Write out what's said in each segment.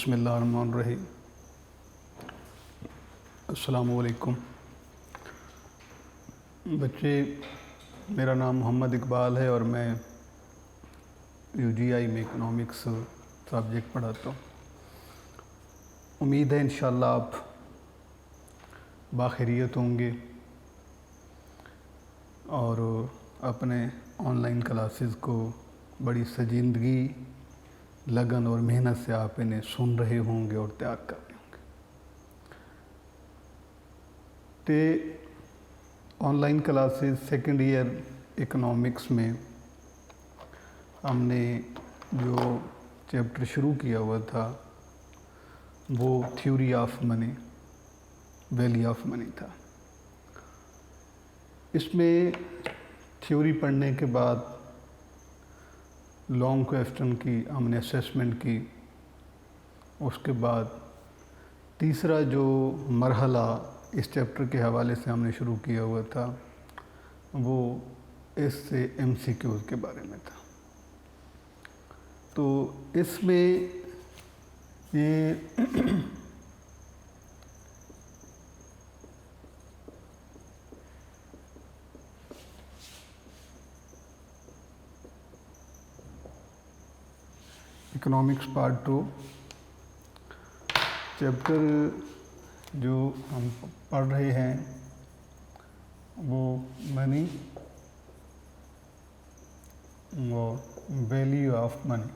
बिस्मिल्लाहिर्रहमानिर्रहीम। अस्सलामुअलैकुम बच्चे, मेरा नाम मोहम्मद इकबाल है और मैं यूजीआई में इकनॉमिक्स सब्जेक्ट पढ़ाता हूँ। उम्मीद है इंशाअल्लाह आप बाखैरियत होंगे और अपने ऑनलाइन क्लासेस को बड़ी संजीदगी, लगन और मेहनत से आप इन्हें सुन रहे होंगे और तैयार कर रहे होंगे। तो online classes second year economics में हमने जो चैप्टर शुरू किया हुआ था वो theory of money, value of money था। इसमें थ्योरी पढ़ने के बाद लॉन्ग क्वेश्चन की हमने असेसमेंट की। उसके बाद तीसरा जो मरहला इस चैप्टर के हवाले से हमने शुरू किया हुआ था वो इससे एमसीक्यूज़ के बारे में था। तो इसमें ये इकोनॉमिक्स पार्ट 2 चैप्टर जो हम पढ़ रहे हैं वो मनी और वैल्यू ऑफ मनी,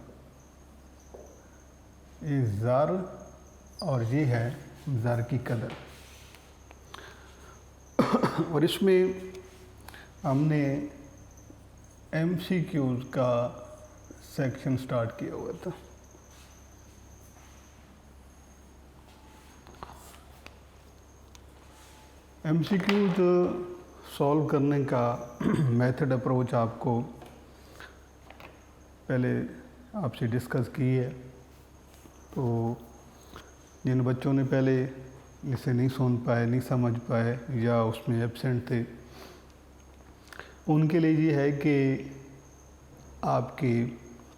ये ज़र और ये है ज़र की कदर। और इसमें हमने एमसीक्यूज़ का सेक्शन स्टार्ट किया हुआ था। एमसीक्यूज़ सॉल्व करने का मेथड अप्रोच आपको पहले आपसे डिस्कस की है। तो जिन बच्चों ने पहले इसे नहीं सुन पाए, नहीं समझ पाए या उसमें एब्सेंट थे, उनके लिए ये है कि आपके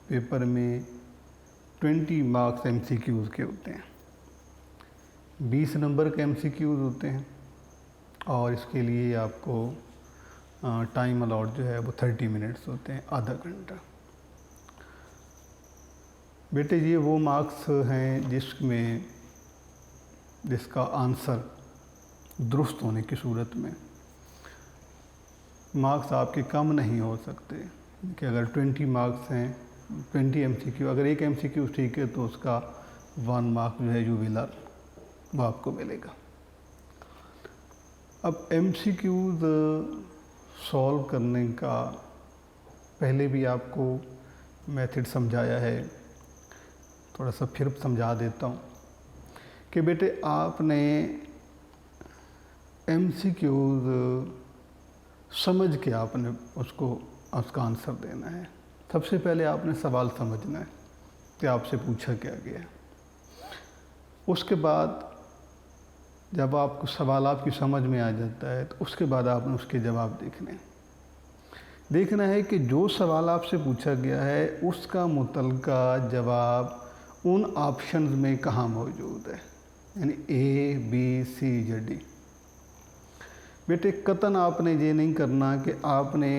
पेपर में 20 मार्क्स एमसीक्यूज़ के होते हैं, 20 नंबर के एमसीक्यूज़ होते हैं और इसके लिए आपको टाइम अलाउड जो है वो 30 मिनट्स होते हैं, आधा घंटा। बेटे ये वो मार्क्स हैं जिसका आंसर दुरुस्त होने की सूरत में मार्क्स आपके कम नहीं हो सकते। कि अगर 20 मार्क्स हैं, 20 एमसीक्यू, अगर एक एमसीक्यू ठीक है तो उसका 1 मार्क जो है जो विलर वो आपको मिलेगा। अब एमसीक्यूज़ सॉल्व करने का पहले भी आपको मेथड समझाया है, थोड़ा सा फिर समझा देता हूँ कि बेटे आपने एमसीक्यूज़ समझ के आपने उसका आंसर देना है। सबसे पहले आपने सवाल समझना है कि आपसे पूछा क्या गया है। उसके बाद जब आपको सवाल आपकी समझ में आ जाता है तो उसके बाद आपने उसके जवाब देखना है कि जो सवाल आपसे पूछा गया है उसका मुतल्लिका जवाब उन ऑप्शंस में कहाँ मौजूद है, यानी ए बी सी या डी। बेटे कतन आपने ये नहीं करना कि आपने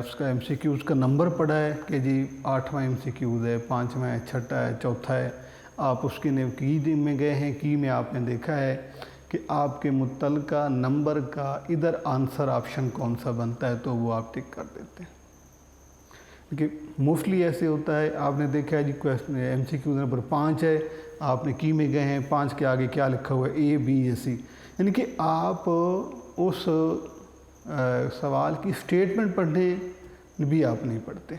उसका एमसीक्यूज़ का नंबर पढ़ा है कि जी 8वां एमसीक्यूज़ है, 5वां है, 6ठा है, चौथा है। आप उसके की में गए हैं, की में आपने देखा है कि आपके मुतल्लिका नंबर का इधर आंसर ऑप्शन कौन सा बनता है, तो वो आप टिक कर देते हैं। क्योंकि मोस्टली ऐसे होता है, आपने देखा है जी क्वेश्चन एमसीक्यू नंबर 5 है, आपने की में गए हैं, 5 के आगे क्या लिखा हुआ है, ए बी या सी, यानी कि आप उस सवाल की स्टेटमेंट पढ़ने भी आप नहीं पढ़ते।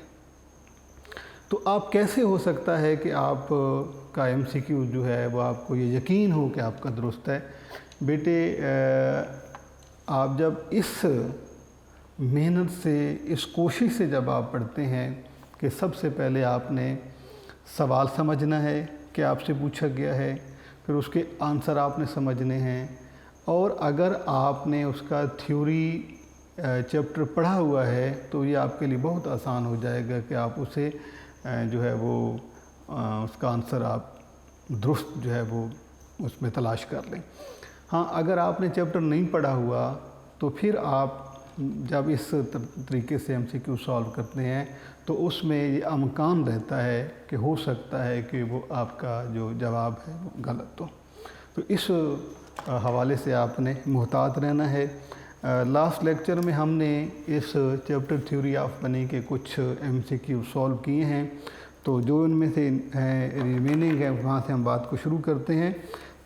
तो आप कैसे हो सकता है कि आप का एमसीक्यू जो है वो आपको ये यकीन हो कि आपका दुरुस्त है। बेटे आप जब इस मेहनत से, इस कोशिश से जब आप पढ़ते हैं कि सबसे पहले आपने सवाल समझना है कि आपसे पूछा गया है, फिर उसके आंसर आपने समझने हैं, और अगर आपने उसका थ्योरी चैप्टर पढ़ा हुआ है तो ये आपके लिए बहुत आसान हो जाएगा कि आप उसे जो है वो उसका आंसर आप दुरुस्त जो है वो उसमें तलाश कर लें। हाँ, अगर आपने चैप्टर नहीं पढ़ा हुआ तो फिर आप जब इस तरीके से MCQ सॉल्व करते हैं तो उसमें ये अमकान रहता है कि हो सकता है कि वो आपका जो जवाब है वो गलत हो। तो इस हवाले से आपने मुहतात रहना है। लास्ट लेक्चर में हमने इस चैप्टर थ्योरी ऑफ मनी के कुछ MCQ सॉल्व किए हैं, तो जो उनमें से रिमेनिंग है वहाँ से हम बात को शुरू करते हैं।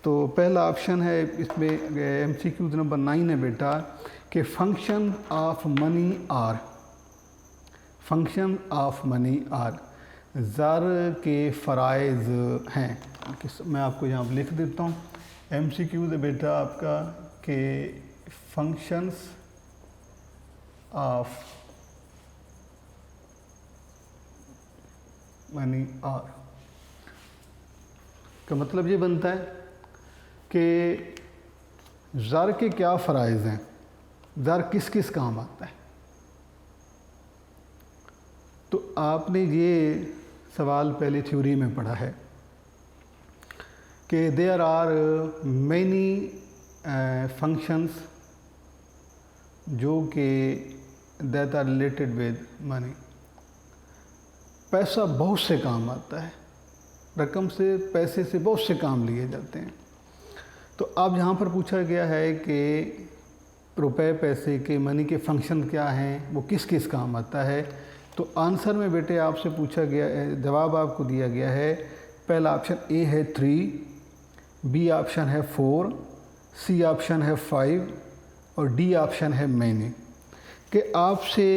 तो पहला ऑप्शन है इसमें MCQ नंबर 9 है बेटा कि फंक्शन ऑफ मनी आर ज़र के फ़राइज़ हैं। मैं आपको यहाँ पर लिख देता हूँ। MCQ है बेटा आपका कि फंक्शंस ऑफ मनी आर का मतलब ये बनता है कि ज़र के क्या फ़राइज़ हैं, ज़र किस किस काम आता है। तो आपने ये सवाल पहले थ्योरी में पढ़ा है कि देयर आर मैनी फंक्शंस जो कि that are related with money. पैसा बहुत से काम आता है, रकम से, पैसे से बहुत से काम लिए जाते हैं। तो अब यहाँ पर पूछा गया है कि रुपए पैसे के मनी के फंक्शन क्या हैं, वो किस किस काम आता है। तो आंसर में बेटे आपसे पूछा गया है, जवाब आपको दिया गया है। पहला ऑप्शन ए है 3, बी ऑप्शन है 4, सी ऑप्शन है 5 और डी ऑप्शन है मैनी। कि आपसे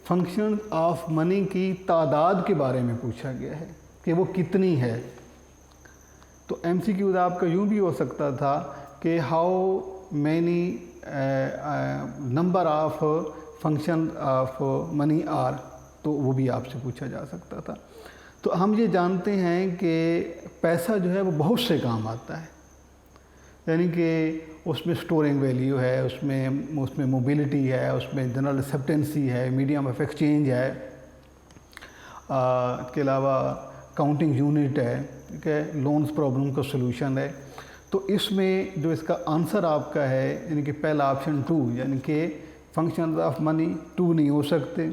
फंक्शन ऑफ मनी की तादाद के बारे में पूछा गया है कि वो कितनी है। तो MCQ आपका यूँ भी हो सकता था कि how many number of function of money are, तो वो भी आपसे पूछा जा सकता था। तो हम ये जानते हैं कि पैसा जो है वो बहुत से काम आता है, यानी कि उसमें स्टोरिंग वैल्यू है, उसमें मोबिलिटी है, उसमें जनरल एक्सेप्टेंसी है, मीडियम ऑफ एक्सचेंज है, के अलावा काउंटिंग यूनिट है, ठीक है, लोन्स प्रॉब्लम का सलूशन है। तो इसमें जो इसका आंसर आपका है यानी कि पहला ऑप्शन 2, यानी कि फंक्शन ऑफ मनी 2 नहीं हो सकते।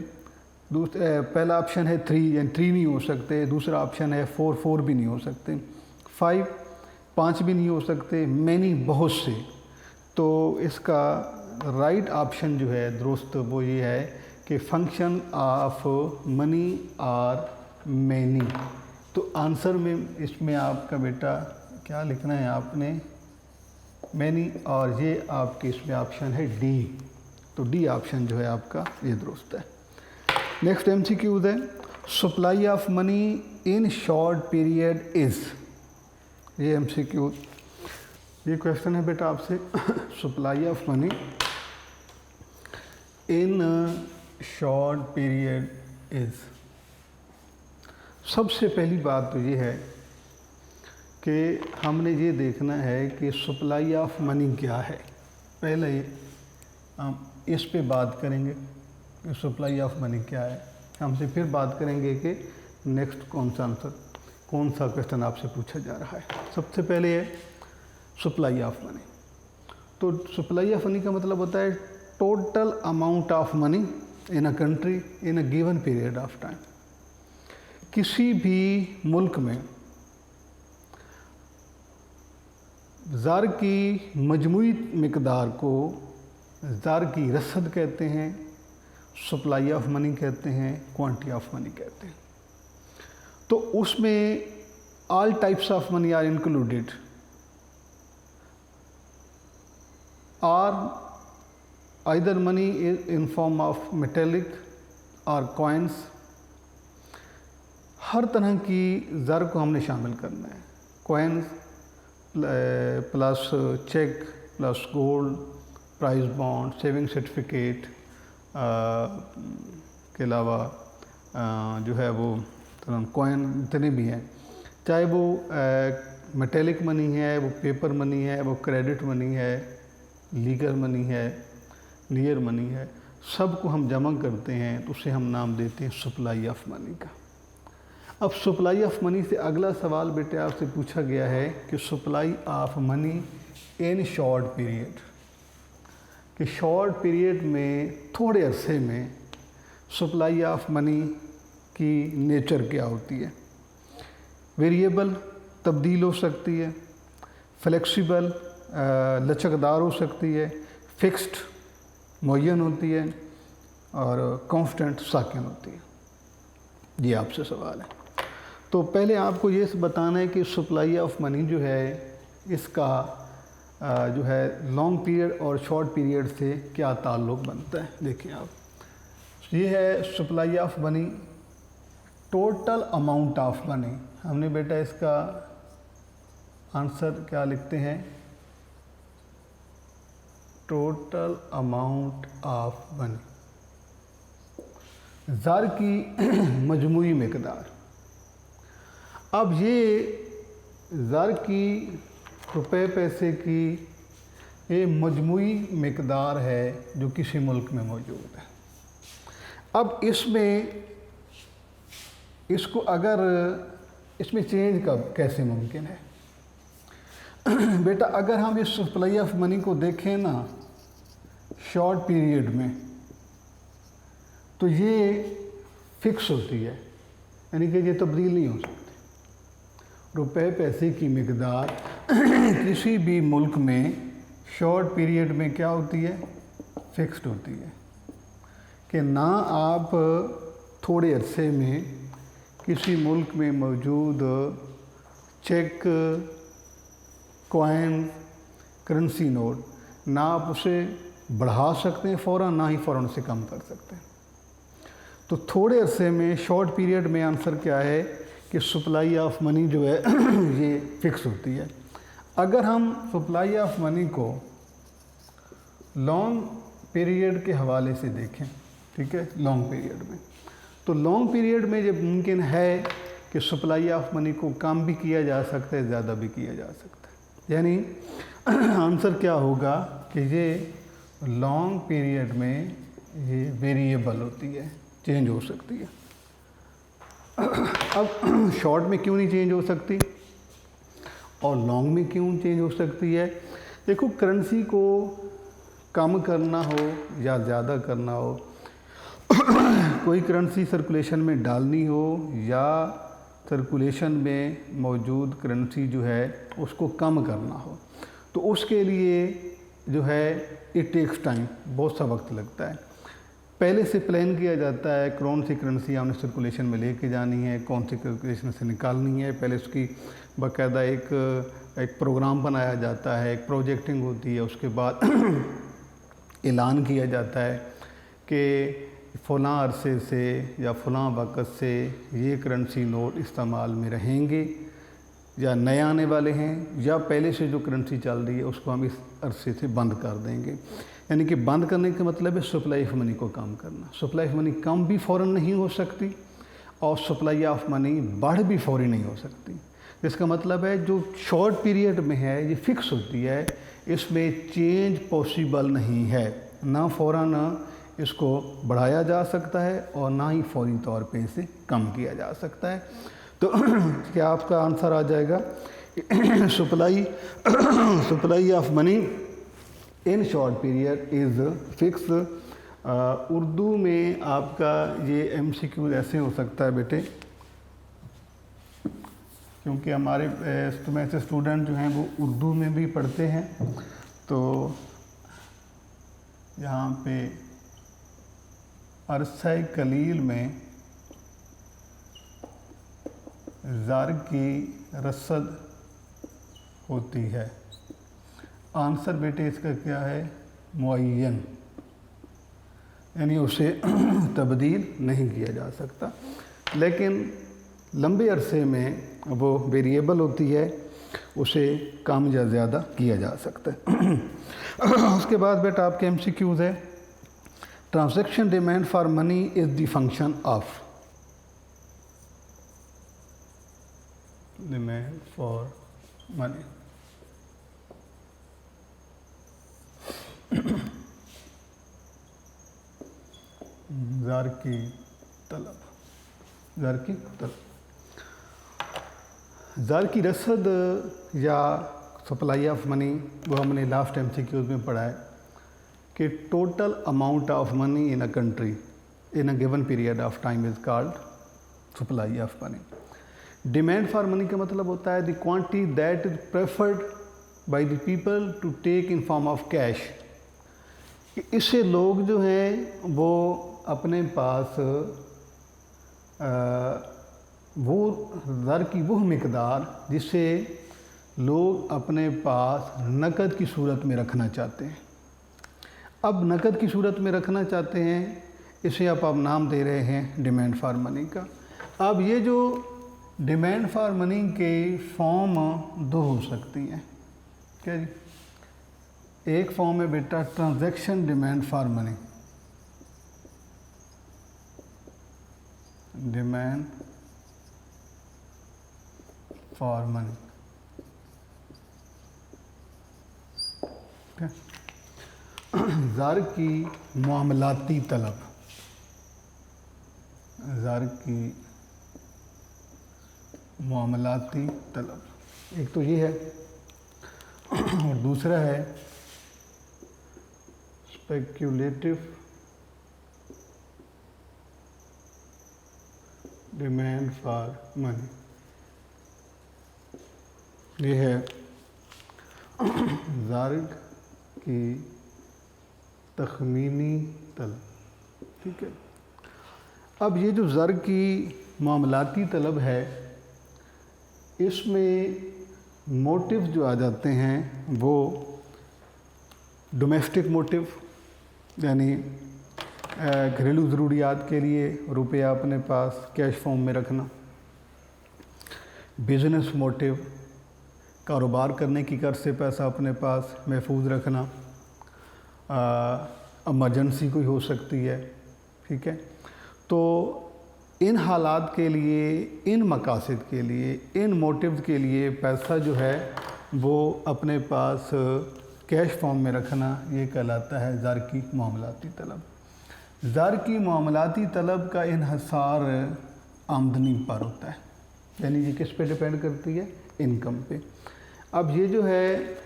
पहला ऑप्शन है 3, यानी 3 नहीं हो सकते। दूसरा ऑप्शन है 4 भी नहीं हो सकते। 5 भी नहीं हो सकते। मैनी बहुत से। तो इसका राइट ऑप्शन जो है दुरुस्त वो ये है कि function of money are many. तो आंसर में इसमें आपका बेटा क्या लिखना है आपने, मैनी, और ये आपके इसमें ऑप्शन है डी। तो डी ऑप्शन जो है आपका ये दुरुस्त है। नेक्स्ट MCQ है supply of money in short period is. ये MCQ, ये क्वेश्चन है बेटा आपसे supply of money in short period is. सबसे पहली बात तो ये है कि हमने ये देखना है कि सप्लाई ऑफ मनी क्या है। पहले हम इस पे बात करेंगे कि सप्लाई ऑफ मनी क्या है, हमसे फिर बात करेंगे कि नेक्स्ट कौन सा क्वेश्चन आपसे पूछा जा रहा है। सबसे पहले है सप्लाई ऑफ मनी। तो सप्लाई ऑफ मनी का मतलब होता है total amount of money in a country in a given period of time. किसी भी मुल्क में ज़र की मजमूई मिकदार को ज़र की रसद कहते हैं, सप्लाई ऑफ मनी कहते हैं, क्वांटिटी ऑफ मनी कहते हैं। तो उसमें all types of money are included, are either money in form of metallic और कॉइन्स। हर तरह की ज़र को हमने शामिल करना है। Coins plus cheque plus gold, price bond, saving certificate के अलावा जो है वो कॉइन जितने भी हैं, चाहे वो मेटेलिक मनी है, वो पेपर मनी है, वो क्रेडिट मनी है, लीगल मनी है, नियर मनी है, सब को हम जमा करते हैं तो उसे हम नाम देते हैं सप्लाई ऑफ मनी का। अब सप्लाई ऑफ मनी से अगला सवाल बेटे आपसे पूछा गया है कि supply of money in short period, कि शॉर्ट पीरियड में थोड़े अरसे में सप्लाई ऑफ मनी की नेचर क्या होती है। वेरिएबल तब्दील हो सकती है, फ्लेक्सिबल लचकदार हो सकती है, फिक्स्ड मुअय्यन होती है और कांस्टेंट साकिन होती है। ये आपसे सवाल है। तो पहले आपको ये बताना है कि सप्लाई ऑफ मनी जो है इसका जो है लॉन्ग पीरियड और शॉर्ट पीरियड से क्या ताल्लुक़ बनता है। देखिए आप, ये है supply of money, total amount of money. हमने बेटा इसका आंसर क्या लिखते हैं, टोटल अमाउंट ऑफ मनी, ज़र की मजमूई मिकदार। अब ये ज़र की रुपए पैसे की ये मजमूई मिकदार है जो किसी मुल्क में मौजूद है। अब इसमें इसको अगर इसमें चेंज कब कैसे मुमकिन है बेटा, अगर हम इस सप्लाई ऑफ मनी को देखें ना शॉर्ट पीरियड में, तो ये फिक्स होती है, यानी कि ये तब्दील नहीं हो सकती। रुपए पैसे की मिकदार किसी भी मुल्क में शॉर्ट पीरियड में क्या होती है, फिक्स्ड होती है, कि ना आप थोड़े अरसे में किसी मुल्क में मौजूद चेक, कॉइन, करेंसी नोट, ना आप उसे बढ़ा सकते हैं फ़ौरन, ना ही फ़ौरन से कम कर सकते हैं। तो थोड़े अरसे में शॉर्ट पीरियड में आंसर क्या है कि सप्लाई ऑफ मनी जो है ये फिक्स होती है। अगर हम सप्लाई ऑफ मनी को लॉन्ग पीरियड के हवाले से देखें, ठीक है, लॉन्ग पीरियड में, तो लॉन्ग पीरियड में ये मुमकिन है कि सप्लाई ऑफ मनी को कम भी किया जा सकता है, ज़्यादा भी किया जा सकता है। यानी आंसर क्या होगा कि ये लॉन्ग पीरियड में ये वेरिएबल होती है, चेंज हो सकती है। अब शॉर्ट में क्यों नहीं चेंज हो सकती और लॉन्ग में क्यों चेंज हो सकती है। देखो, करेंसी को कम करना हो या ज़्यादा करना हो, कोई करेंसी सर्कुलेशन में डालनी हो या सर्कुलेशन में मौजूद करेंसी जो है उसको कम करना हो, तो उसके लिए जो है इट टेक्स टाइम, बहुत सा वक्त लगता है। पहले से प्लान किया जाता है कौन सी करेंसी हमने सर्कुलेशन में लेके जानी है, कौन सी सर्कुलेशन से निकालनी है। पहले उसकी बाकायदा एक प्रोग्राम बनाया जाता है, एक प्रोजेक्टिंग होती है। उसके बाद ऐलान किया जाता है कि फ़लाँ अरसे से या फ़लाँ वक़्त से ये करेंसी नोट इस्तेमाल में रहेंगे, या नए आने वाले हैं, या पहले से जो करेंसी चल रही है उसको हम इस अरसे से बंद कर देंगे। यानी कि बंद करने का मतलब है सप्लाई ऑफ मनी को कम करना। सप्लाई ऑफ मनी कम भी फ़ौरन नहीं हो सकती और सप्लाई ऑफ मनी बढ़ भी फ़ौरी नहीं हो सकती। इसका मतलब है जो शॉर्ट पीरियड में है ये फ़िक्स होती है, इसमें चेंज पॉसिबल नहीं है, ना फ़ौरन इसको बढ़ाया जा सकता है और ना ही फौरी तौर पे इसे कम किया जा सकता है। तो क्या आपका आंसर आ जाएगा supply of money in short period is fix. Urdu में आपका ये MCQ ऐसे हो सकता है बेटे, क्योंकि हमारे में से स्टूडेंट जो हैं वो उर्दू में भी पढ़ते हैं, तो यहाँ पे अरसा कलील में ज़र की रसद होती है। आंसर बेटे इसका क्या है, मुअय्यन, यानी उसे तब्दील नहीं किया जा सकता। लेकिन लंबे अरसे में वो वेरिएबल होती है, उसे कम या ज़्यादा किया जा सकता है। उसके बाद बेटा आपके MCQs है, transaction demand for money is the function of, demand for money. ज़र की तलब, ज़र की तलब। ज़र की रसद या सप्लाई ऑफ मनी, वो हमने लास्ट MCQs में पढ़ा है कि total amount of money in a country in a given period of time is called supply of money. Demand for money का मतलब होता है the quantity that is preferred by the people to take in form of cash. इससे लोग जो हैं वो अपने पास वो ज़र की वो मिकदार जिसे लोग अपने पास नकद की सूरत में रखना चाहते हैं। अब नकद की सूरत में रखना चाहते हैं, इसे आप नाम दे रहे हैं डिमांड फॉर मनी का। अब ये जो डिमांड फॉर मनी के फॉर्म दो हो सकती हैं, क्या जी? एक फॉर्म है बेटा transaction demand for money, demand for money, ज़र की मामलाती तलब, ज़र की मामलाती तलब, एक तो ये है और दूसरा है स्पेक्यूलेटिव डिमांड फॉर मनी। ये है ज़र की तखमीनी तलब, ठीक है। अब ये जो ज़र की मामलाती तलब है, इसमें मोटिव जो आ जाते हैं वो डोमेस्टिक मोटिव, यानी घरेलू ज़रूरियात के लिए रुपया अपने पास कैश फॉर्म में रखना। बिज़नेस मोटिव, कारोबार करने की गर्ज से पैसा अपने पास महफूज रखना। इमरजेंसी कोई हो सकती है, ठीक है। तो इन हालात के लिए, इन मकासद के लिए, इन मोटिव के लिए पैसा जो है वो अपने पास कैश फॉर्म में रखना, ये कहलाता है ज़र की मामलाती तलब। ज़र की मामलाती तलब का इन्हसार आमदनी पर होता है, यानी ये किस पे डिपेंड करती है? इनकम पे। अब ये जो है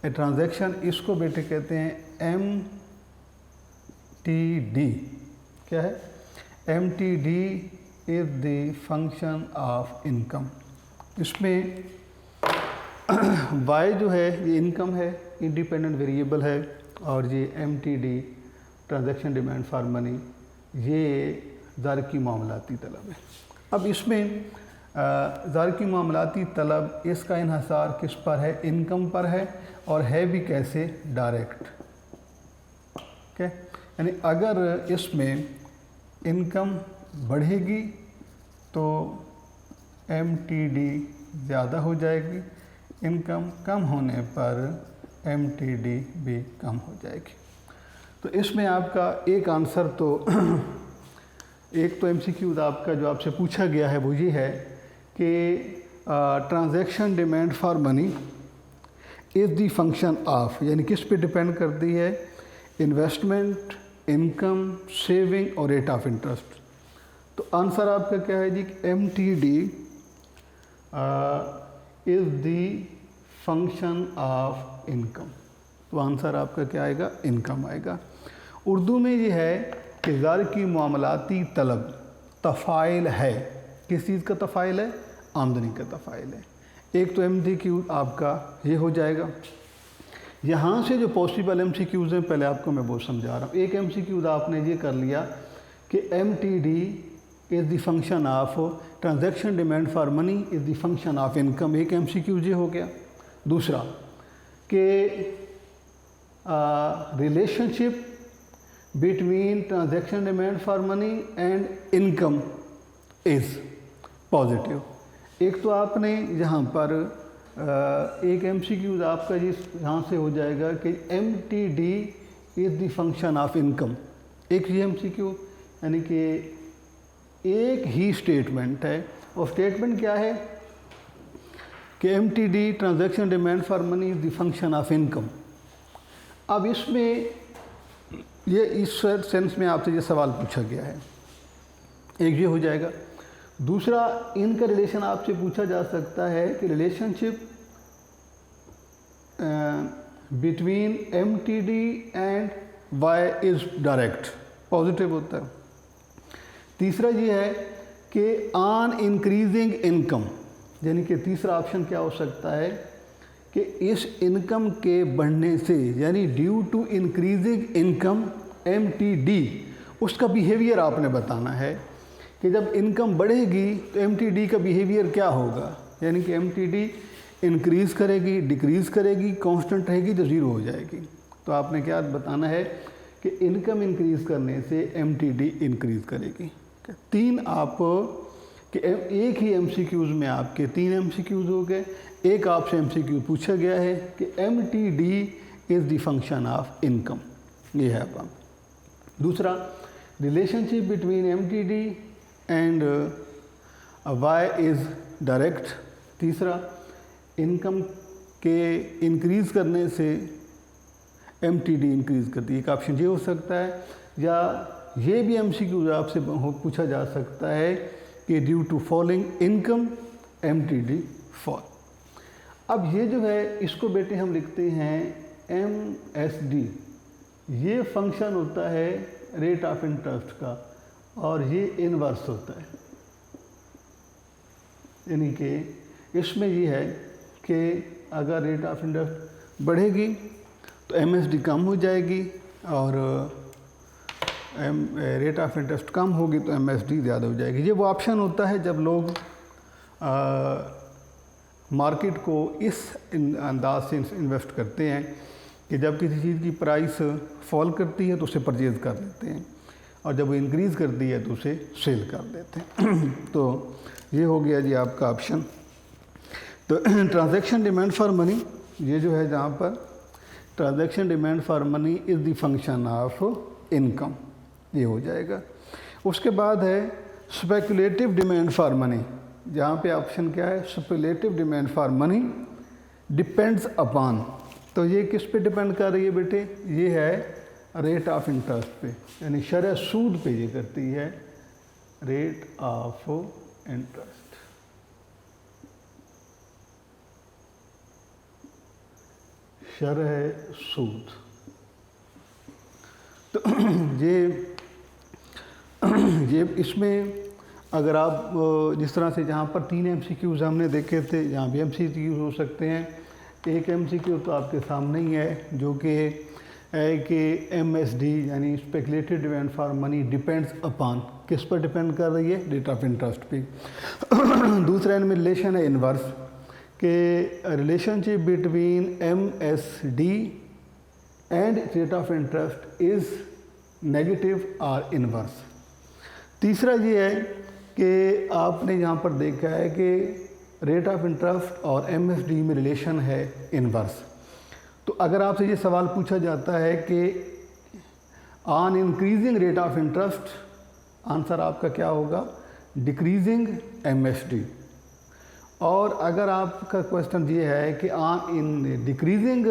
ट्रांजैक्शन, इसको बेटे कहते हैं MTD। क्या है? MTD is the function of income. इसमें Y जो है ये इनकम है, इंडिपेंडेंट वेरिएबल है, और ये MTD transaction demand for money, ये ज़र की मामलाती तलब है। अब इसमें ज़र की मामलाती तलब, इसका इन्हसार किस पर है? इनकम पर है, और है भी कैसे? डायरेक्ट। ओके, यानी अगर इसमें इनकम बढ़ेगी तो MTD ज़्यादा हो जाएगी, इनकम कम होने पर MTD भी कम हो जाएगी। तो इसमें आपका एक आंसर तो एक तो MCQ आपका जो आपसे पूछा गया है वो ये है कि transaction demand for money is the function of, यानी किस पे डिपेंड करती है? इन्वेस्टमेंट, इनकम, सेविंग और रेट ऑफ इंटरेस्ट। तो आंसर आपका क्या है जी? MTD is the function of income. तो आंसर आपका क्या आएगा? इनकम आएगा। उर्दू में ये है कि ज़र की मामलाती तलब तफ़ाइल है। किस चीज़ का तफ़ाइल है? आमदनी का तफ़ाइल है। एक तो MCQ आपका ये हो जाएगा। यहाँ से जो पॉसिबल MCQs हैं, पहले आपको मैं वो समझा रहा हूँ। एक MCQ आपने ये कर लिया कि MTD is the function of transaction demand for money is the function of income. एक MCQ ये हो गया। दूसरा कि relationship between transaction demand for money and income is positive. एक तो आपने यहाँ पर एक MCQ आपका जिस यहाँ से हो जाएगा कि MTD is the function of income. एक ये MCQ, यानी कि एक ही स्टेटमेंट है, और स्टेटमेंट क्या है कि MTD transaction demand for money is the function of income. अब इसमें ये इस सेंस में आपसे ये सवाल पूछा गया है, एक ये हो जाएगा। दूसरा, इनका रिलेशन आपसे पूछा जा सकता है कि relationship between MTD and Y is direct, positive होता है। तीसरा ये है कि ऑन इंक्रीजिंग इनकम, यानी कि तीसरा ऑप्शन क्या हो सकता है कि इस इनकम के बढ़ने से, यानी due to increasing income MTD, उसका बिहेवियर आपने बताना है कि जब इनकम बढ़ेगी तो MTD का बिहेवियर क्या होगा, यानी कि MTD इंक्रीज़ करेगी, डिक्रीज़ करेगी, कांस्टेंट रहेगी तो ज़ीरो हो जाएगी। तो आपने क्या बताना है कि इनकम इंक्रीज़ करने से MTD इंक्रीज़ करेगी। तीन आप कि एक ही MCQs में आपके 3 MCQs हो गए। एक आपसे MCQ पूछा गया है कि MTD is the function of income, ये है आप। दूसरा, relationship between MTD and Y is direct. तीसरा, इनकम के इंक्रीज़ करने से MTD इंक्रीज़ करती है। एक ऑप्शन ये हो सकता है, या ये भी MCQ आपसे पूछा जा सकता है कि due to falling income MTD fall. अब ये जो है इसको बेटे हम लिखते हैं MSD। ये फंक्शन होता है रेट ऑफ इंटरेस्ट का और ये इनवर्स होता है, यानी कि इसमें ये है कि अगर रेट ऑफ इंटरेस्ट बढ़ेगी तो MSD कम हो जाएगी और रेट ऑफ इंटरेस्ट कम होगी तो MSD ज़्यादा हो जाएगी। ये वो ऑप्शन होता है जब लोग मार्केट को इस अंदाज से इन्वेस्ट करते हैं कि जब किसी चीज़ की प्राइस फॉल करती है तो उसे परचेज़ कर लेते हैं और जब वो इंक्रीज़ करती है तो उसे सेल कर देते हैं। तो ये हो गया जी आपका ऑप्शन। तो ट्रांजैक्शन डिमांड फॉर मनी, ये जो है जहाँ पर transaction demand for money is the function of income, ये हो जाएगा। उसके बाद है स्पेकुलेटिव डिमांड फॉर मनी, जहाँ पे ऑप्शन क्या है, speculative demand for money depends upon. तो ये किस पे डिपेंड कर रही है बेटे, ये है रेट ऑफ इंटरेस्ट पे, यानी शरह सूद पे ये करती है, रेट ऑफ इंटरेस्ट। शरह सूद। तो ये इसमें अगर आप जिस तरह से जहाँ पर 3 MCQs हमने देखे थे, यहाँ भी MCQs हो सकते हैं। एक MCQ तो आपके सामने ही है जो कि है कि MSD यानी speculative demand for money depends upon, किस पर डिपेंड कर रही है, रेट ऑफ इंटरेस्ट पे। दूसरा इनमें रिलेशन है इनवर्स, कि relationship between MSD and rate of interest is negative और इनवर्स। तीसरा ये है कि आपने यहाँ पर देखा है कि रेट ऑफ इंटरेस्ट और MSD में रिलेशन है इनवर्स। तो अगर आपसे ये सवाल पूछा जाता है कि on increasing rate of interest, answer आपका क्या होगा, डिक्रीजिंग MSD। और अगर आपका क्वेश्चन ये है कि on in decreasing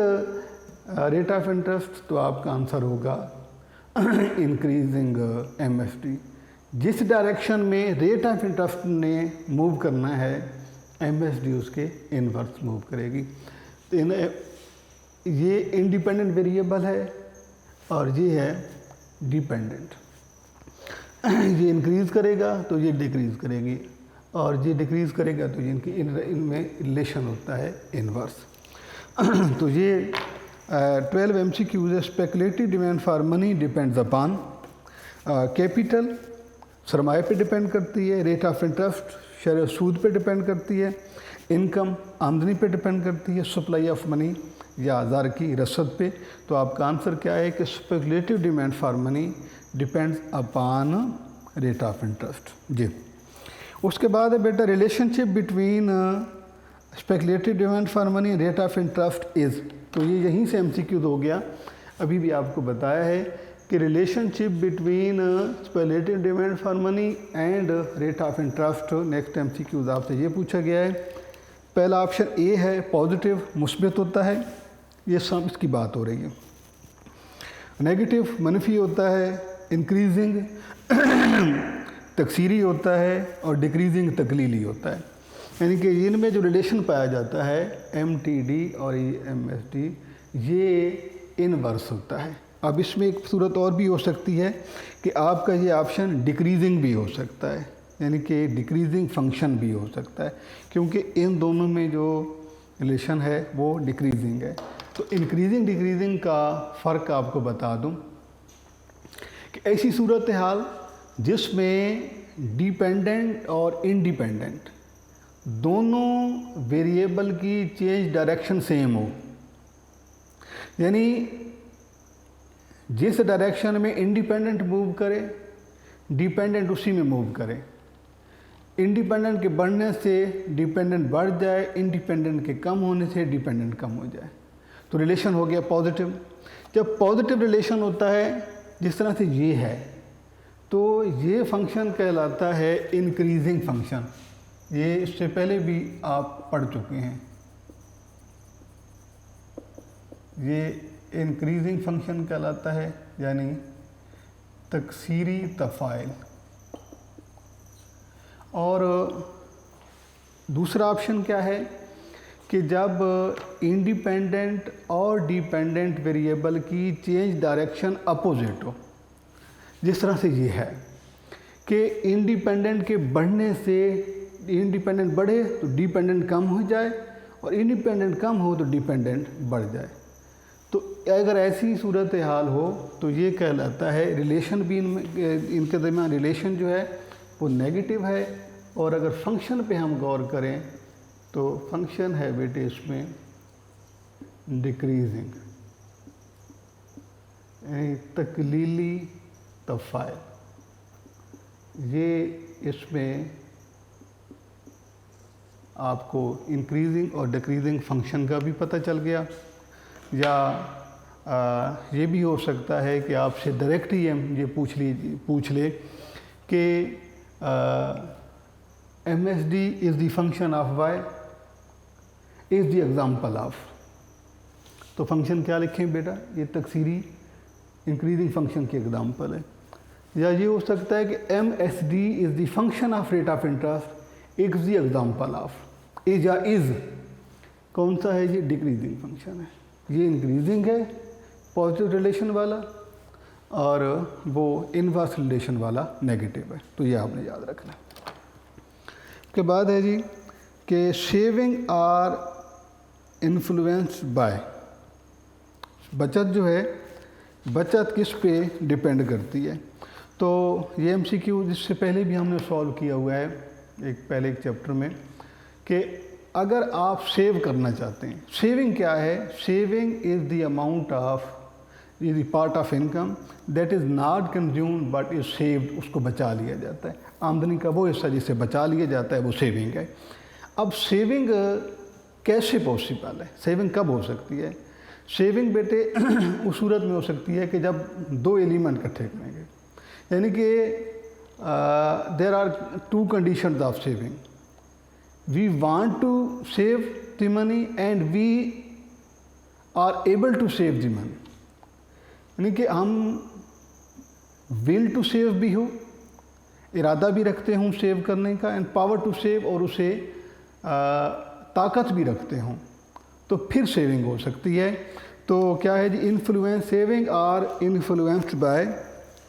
rate of interest, तो आपका आंसर होगा इंक्रीजिंग MSD। जिस डायरेक्शन में रेट ऑफ इंटरेस्ट ने मूव करना है, MSD उसके इनवर्स मूव करेगी। तो ये इंडिपेंडेंट वेरिएबल है और ये है डिपेंडेंट। ये इंक्रीज़ करेगा तो ये डिक्रीज़ करेगी और ये डिक्रीज़ करेगा तो ये इनमें रिलेशन होता है इनवर्स। तो ये 12 MCQs है। Speculative demand for money depends upon capital, सरमाए पे डिपेंड करती है, रेट ऑफ इंटरेस्ट शरह सूद पे डिपेंड करती है, इनकम आमदनी पे डिपेंड करती है, सप्लाई ऑफ मनी या आज़ार की रसद पे। तो आपका आंसर क्या है कि speculative demand for money depends upon rate of interest जी। उसके बाद है बेटा relationship between speculative demand for money rate of interest is. तो ये यहीं से MCQ हो गया। अभी भी आपको बताया है कि relationship between speculative demand for money and rate of interest, next MCQ आपसे ये पूछा गया है। पहला ऑप्शन ए है, पॉजिटिव मुस्बित होता है, ये सब इसकी बात हो रही है। नेगेटिव मनफी होता है, इंक्रीजिंग तकसीरी होता है और डिक्रीजिंग तकलीली होता है। यानी कि इनमें जो रिलेशन पाया जाता है MTD और MSD ये इनवर्स होता है। अब इसमें एक सूरत और भी हो सकती है कि आपका ये ऑप्शन डिक्रीजिंग भी हो सकता है, यानी कि डिक्रीजिंग फंक्शन भी हो सकता है, क्योंकि इन दोनों में जो रिलेशन है वो डिक्रीजिंग है। तो इंक्रीजिंग डिक्रीजिंग का फ़र्क आपको बता दूं कि ऐसी सूरत हाल जिसमें डिपेंडेंट और इंडिपेंडेंट दोनों वेरिएबल की चेंज डायरेक्शन सेम हो, यानी जिस डायरेक्शन में इंडिपेंडेंट मूव करे डिपेंडेंट उसी में मूव करे। इंडिपेंडेंट के बढ़ने से डिपेंडेंट बढ़ जाए, इंडिपेंडेंट के कम होने से डिपेंडेंट कम हो जाए, तो रिलेशन हो गया पॉजिटिव। जब पॉजिटिव रिलेशन होता है जिस तरह से ये है, तो ये फंक्शन कहलाता है इंक्रीजिंग फंक्शन। ये इससे पहले भी आप पढ़ चुके हैं। ये इंक्रीजिंग फंक्शन कहलाता है, यानी तकसीरी तफ़ाइल। और दूसरा ऑप्शन क्या है कि जब इंडिपेंडेंट और डिपेंडेंट वेरिएबल की चेंज डायरेक्शन अपोजिट हो, जिस तरह से ये है कि इंडिपेंडेंट के बढ़ने से इंडिपेंडेंट बढ़े तो डिपेंडेंट कम हो जाए, और इंडिपेंडेंट कम हो तो डिपेंडेंट बढ़ जाए। तो अगर ऐसी सूरत हाल हो तो ये कहलाता है रिलेशन भी इनके दरमियान रिलेशन जो है वो नेगेटिव है। और अगर फंक्शन पे हम गौर करें तो फंक्शन है बेटे इसमें डिक्रीजिंग, यानी तकलीली तफ़ाइल। ये इसमें आपको इंक्रीजिंग और डिक्रीजिंग फंक्शन का भी पता चल गया। या ये भी हो सकता है कि आपसे डायरेक्ट ही हम ये पूछ ले कि MSD is the function of y is the example of. तो फंक्शन क्या लिखें बेटा, ये तकसीरी इंक्रीजिंग फंक्शन की एग्जाम्पल है। या ये हो सकता है कि MSD is the function of rate of interest is the example of. Is या इज़ कौन सा है, ये डिक्रीजिंग फंक्शन है। ये इंक्रीजिंग है पॉजिटिव रिलेशन वाला, और वो इनवर्स रिलेशन वाला नेगेटिव है। तो ये आपने याद रखना। उसके बाद है जी कि सेविंग आर इन्फ्लुएंस्ड बाय। बचत जो है, बचत किस पे डिपेंड करती है। तो ये MCQ जिससे पहले भी हमने सॉल्व किया हुआ है पहले एक चैप्टर में, कि अगर आप सेव करना चाहते हैं, सेविंग क्या है, saving is the amount of is the part of income that is not consumed but is saved. उसको बचा लिया जाता है, आमदनी का वो हिस्सा जिसे बचा लिया जाता है वो सेविंग है। अब सेविंग कैसे पॉसिबल है, सेविंग कब हो सकती है। सेविंग बेटे उस सूरत में हो सकती है कि जब दो एलिमेंट इकट्ठे करेंगे, यानी कि there are two conditions of saving. We want to save the money and we are able to save the money, यानी कि हम विल टू सेव भी हो, इरादा भी रखते हों सेव करने का, एंड पावर टू सेव, और उसे ताकत भी रखते हों, तो फिर सेविंग हो सकती है। तो क्या है जी, influence, saving are influenced by.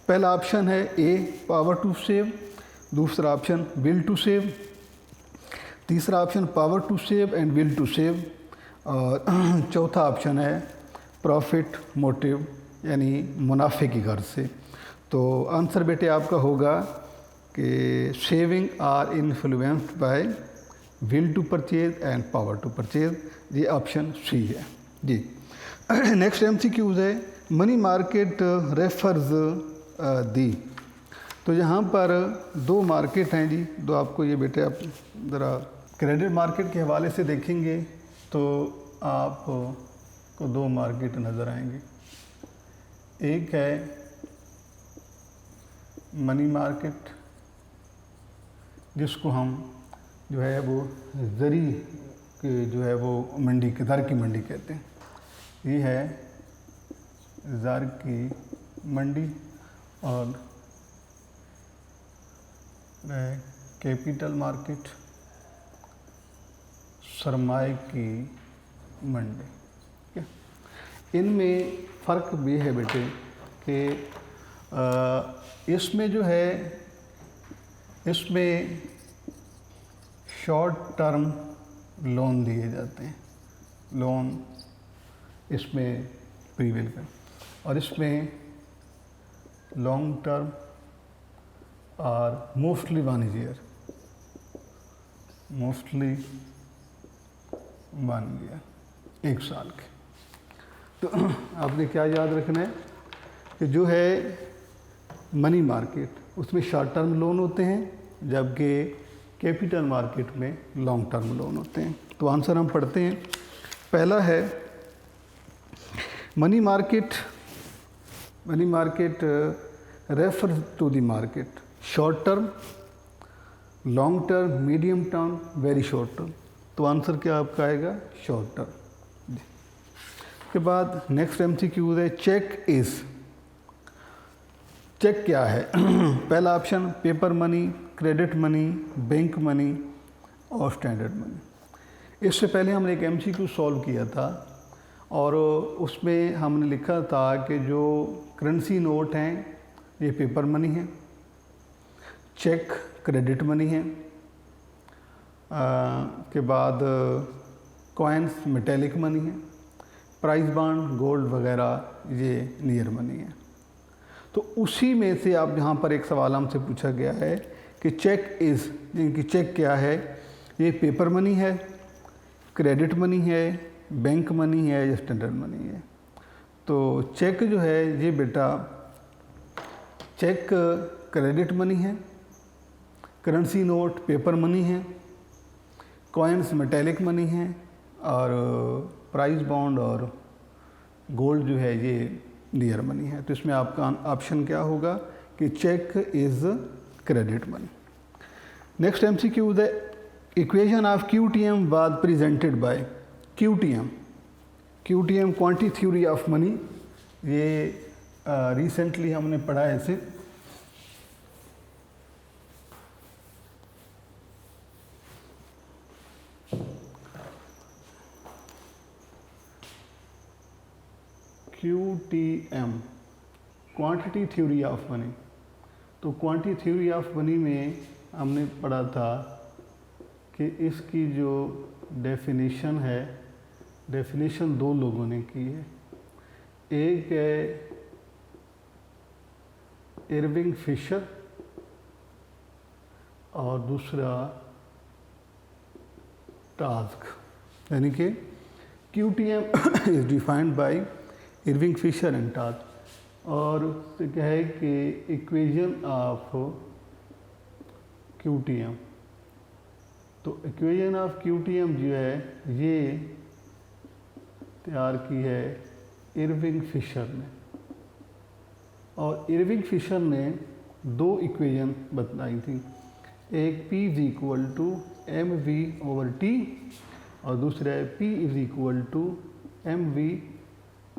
पहला ऑप्शन है ए पावर टू सेव, दूसरा ऑप्शन विल टू सेव, तीसरा option power to save and will to save, और चौथा ऑप्शन है प्रॉफिट मोटिव, यानी मुनाफे की गर्ज से। तो आंसर बेटे आपका होगा कि saving are influenced by will to purchase and power to purchase. ये ऑप्शन सी है जी। नेक्स्ट MCQs है मनी मार्केट रेफर्स दी। तो यहाँ पर दो मार्केट हैं जी, दो आपको ये बेटे आप ज़रा क्रेडिट मार्केट के हवाले से देखेंगे तो आपको दो मार्केट नज़र आएंगे। एक है मनी मार्केट, जिसको हम जो है वो ज़री के जो है वो मंडी के ज़र की मंडी कहते हैं। ये है ज़र की मंडी, और कैपिटल मार्केट, सरमाए की मंडी। ठीक है, इनमें फ़र्क भी है बेटे कि इसमें जो है, इसमें शॉर्ट टर्म लोन दिए जाते हैं, लोन इसमें प्रीवेल कर, और इसमें लॉन्ग टर्म और मोस्टली 1 ईयर, मोस्टली 1 ईयर, 1 साल के। तो आपने क्या याद रखना है कि जो है मनी मार्केट उसमें शॉर्ट टर्म लोन होते हैं, जबकि कैपिटल मार्केट में लॉन्ग टर्म लोन होते हैं। तो आंसर हम पढ़ते हैं। पहला है money market, money market refer to the market short term, long term, medium term, very short term. तो आंसर क्या आपका आएगा? Short term. के बाद नेक्स्ट MCQ है चेक इज। चेक क्या है? पहला option paper money, credit money, bank money और स्टैंडर्ड मनी। इससे पहले हमने एक MCQ सॉल्व किया था और उसमें हमने लिखा था कि जो करेंसी नोट हैं ये पेपर मनी है, चेक क्रेडिट मनी है, के बाद कॉइन्स मेटेलिक मनी है, प्राइस बॉन्ड गोल्ड वगैरह ये नियर मनी है। तो उसी में से आप यहाँ पर एक सवाल हमसे पूछा गया है कि चेक इज़, इनकी चेक क्या है? ये पेपर मनी है, क्रेडिट मनी है, बैंक मनी है या स्टैंडर्ड मनी है? तो चेक जो है ये बेटा चेक क्रेडिट मनी है, करेंसी नोट पेपर मनी है, कॉइन्स मेटेलिक मनी है और प्राइस बॉन्ड और गोल्ड जो है ये नियर मनी है। तो इसमें आपका ऑप्शन क्या होगा कि cheque is credit money. Next MCQ the equation of QTM was presented by QTM। QTM quantity theory of money, ये रिसेंटली हमने पढ़ा है इसे। QTM quantity theory of money. तो क्वांटिटी थ्योरी ऑफ मनी में हमने पढ़ा था कि इसकी जो डेफिनेशन है, डेफिनेशन 2 लोगों ने की है। एक है इरविंग फिशर और दूसरा टास्क, यानी कि QTM is defined by Irving Fisher and Taussig. और तो क्या है कि इक्वेशन ऑफ QTM, तो इक्वेशन ऑफ QTM जो है ये तैयार की है इरविंग फिशर ने, और इरविंग फिशर ने 2 इक्वेशन बताई थी, एक P is equal to mv/t और दूसरा है P is equal to mv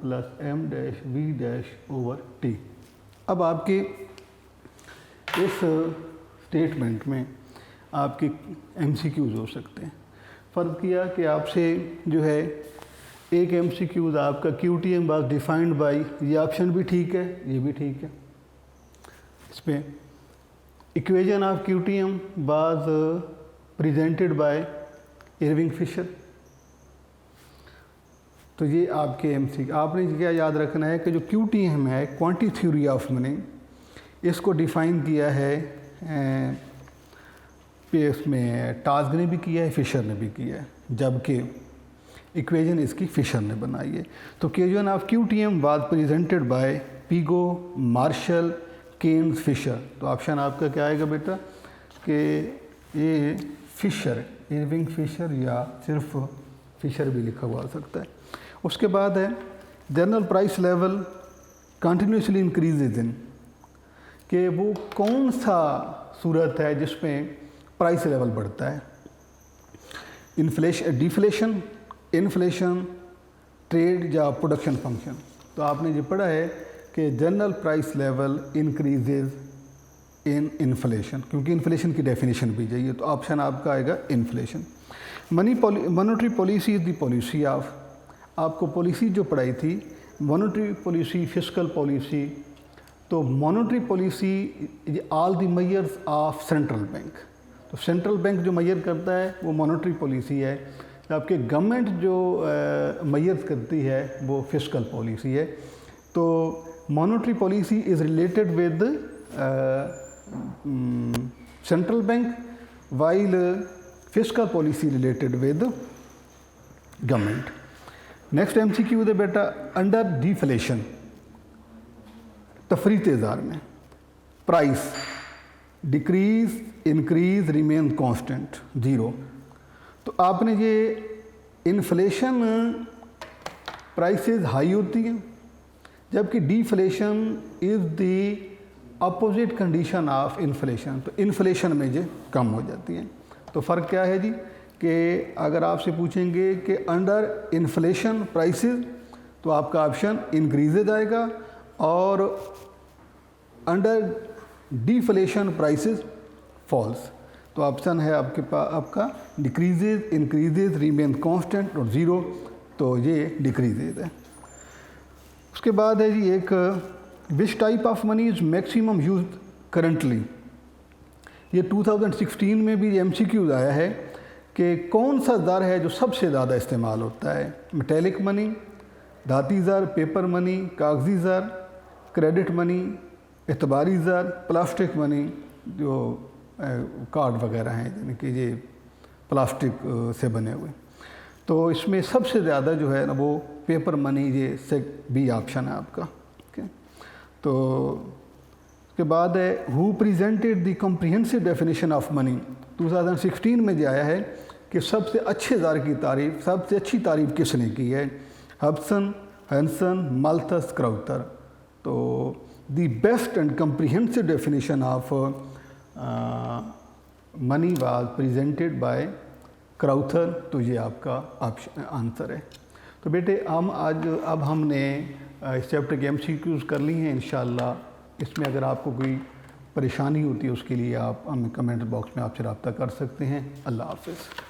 plus m-v/t। अब आपके इस स्टेटमेंट में आपके MCQs हो सकते हैं। फ़र्क किया कि आपसे जो है एक MCQ आपका QTM वाज डिफाइंड बाय, ये ऑप्शन भी ठीक है, ये भी ठीक है। इसमें equation of QTM was presented by Irving Fisher. तो ये आपके MCQ। आपने क्या याद रखना है कि जो QTM है क्वांटिटी थ्योरी ऑफ मनी, इसको डिफ़ाइन किया है इसमें टास्क ने भी किया है, फिशर ने भी किया है, जबकि इक्वेशन इसकी फिशर ने बनाई है। तो equation of QTM was presented by Pigou, Marshall, Keynes, Fisher. तो ऑप्शन आपका क्या आएगा बेटा कि ये फिशर, इरविंग फिशर या सिर्फ फिशर भी लिखा हुआ आ सकता है। उसके बाद है general price level continuously increases इन, कि वो कौन सा सूरत है जिसमें प्राइस लेवल बढ़ता है? इन्फ्लेशन, डिफ्लेशन, इन्फ्लेशन, ट्रेड या प्रोडक्शन फंक्शन। तो आपने ये पढ़ा है कि जनरल प्राइस लेवल इंक्रीजेज इन इन्फ्लेशन, क्योंकि इन्फ्लेशन की डेफिनेशन भी चाहिए, तो ऑप्शन आपका आएगा inflation. Monetary policy is the policy of, आपको पॉलिसी जो पढ़ाई थी मॉनेटरी पॉलिसी, फिस्कल पॉलिसी, तो monetary policy all the measures of central bank, तो सेंट्रल बैंक जो मेजर करता है वो मॉनेटरी पॉलिसी है, आपके गवर्नमेंट जो मेजर करती है वो फिस्कल पॉलिसी है। तो monetary policy is related with central bank while fiscal policy related with government. Next MCQ है बेटा, अंडर डिफ्लेशन, तफरीत ज़ार में price decrease increase remain constant zero, तो आपने ये इन्फ्लेशन प्राइसेस हाई होती हैं, जबकि deflation is the opposite condition of inflation, तो इन्फ्लेशन में ये कम हो जाती हैं। तो फ़र्क क्या है जी कि अगर आपसे पूछेंगे कि अंडर इन्फ्लेशन प्राइसेस, तो आपका ऑप्शन इंक्रीजेज आएगा, और अंडर डिफ्लेशन प्राइसेस फॉल्स, तो ऑप्शन है आपके पास आपका डिक्रीजेज इंक्रीजेज रिमेन कांस्टेंट और ज़ीरो, तो ये डिक्रीजेज है। उसके बाद है जी एक which type of money is maximum use currently, ये 2016 में भी MCQ आया है कि कौन सा ज़र है जो सबसे ज़्यादा इस्तेमाल होता है, मेटेलिक मनी, धाती ज़र, पेपर मनी, कागजी ज़र, क्रेडिट मनी, एतबारी ज़र, प्लास्टिक मनी, जो कार्ड वगैरह हैं यानी कि ये प्लास्टिक से बने हुए, तो इसमें सबसे ज़्यादा जो है ना वो पेपर मनी, ये से बी ऑप्शन है आपका। ओके, तो उसके बाद है who presented the comprehensive definition of money, 2016 में जो आया है कि सबसे अच्छे ज़र की तारीफ, सबसे अच्छी तारीफ किसने की है, हब्सन, हैंसन, माल्थस, क्राउथर। तो the best and comprehensive definition of money was presented bye Crowther, तो ये आपका ऑप्शन आंसर है। तो बेटे अब हमने इस चैप्टर के MCQs कर ली हैं। इंशाअल्लाह इसमें अगर आपको कोई परेशानी होती है उसके लिए आप हमें कमेंट बॉक्स में आपसे रब्ता कर सकते हैं। अल्लाह हाफ़िज़।